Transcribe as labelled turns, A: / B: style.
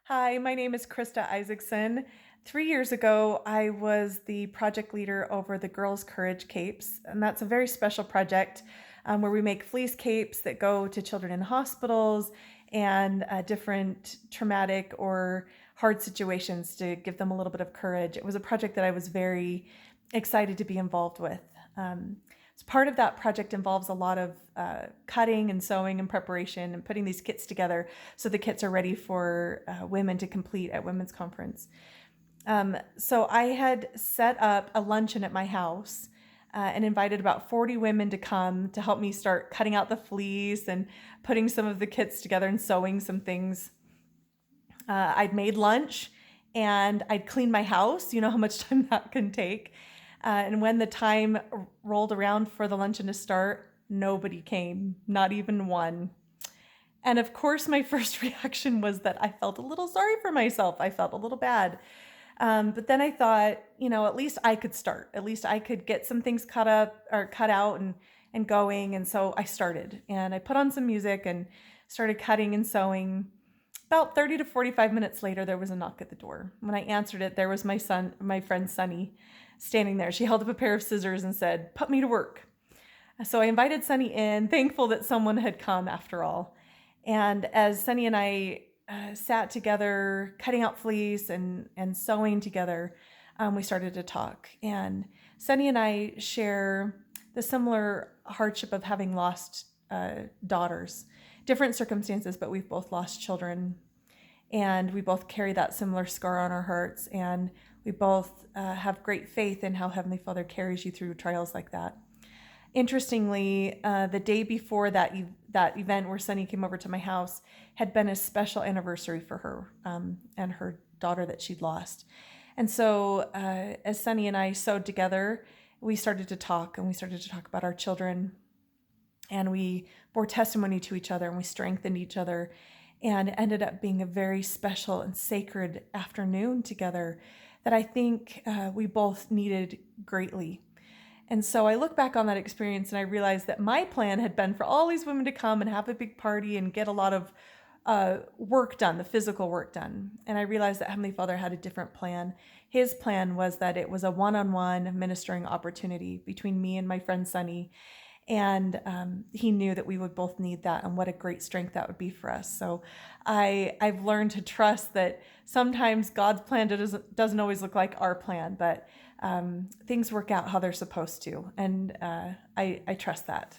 A: Hi, my name is Krista Isaacson. 3 years ago, I was the project leader over the Girls Courage Capes, and that's a very special project where we make fleece capes that go to children in hospitals and different traumatic or hard situations to give them a little bit of courage. It was a project that I was very excited to be involved with. Um, so part of that project involves a lot of cutting and sewing and preparation and putting these kits together so the kits are ready for women to complete at Women's Conference. So I had set up a luncheon at my house and invited about 40 women to come to help me start cutting out the fleece and putting some of the kits together and sewing some things. I'd made lunch and I'd cleaned my house. You know how much time that can take. And when the time rolled around for the luncheon to start, nobody came, not even one. And of course, my first reaction was that I felt a little sorry for myself. I felt a little bad. But then I thought, at least I could start. At least I could get some things cut up or cut out and going. And so I started and I put on some music and started cutting and sewing. About 30 to 45 minutes later, there was a knock at the door. When I answered it, there was my friend Sunny, standing there. She held up a pair of scissors and said, "Put me to work." So I invited Sunny in, thankful that someone had come after all. And as Sunny and I sat together, cutting out fleece and sewing together, we started to talk. And Sunny and I share the similar hardship of having lost daughters, different circumstances, but we've both lost children. And we both carry that similar scar on our hearts. And we both have great faith in how Heavenly Father carries you through trials like that. Interestingly, the day before that event where Sunny came over to my house had been a special anniversary for her and her daughter that she'd lost. And so as Sunny and I sewed together, we started to talk about our children, and we bore testimony to each other and we strengthened each other, and it ended up being a very special and sacred afternoon together that I think we both needed greatly. And so I look back on that experience and I realized that my plan had been for all these women to come and have a big party and get a lot of work done, the physical work done. And I realized that Heavenly Father had a different plan. His plan was that it was a one-on-one ministering opportunity between me and my friend Sunny. And he knew that we would both need that, and what a great strength that would be for us. So I've learned to trust that sometimes God's plan doesn't always look like our plan, but things work out how they're supposed to. And I trust that.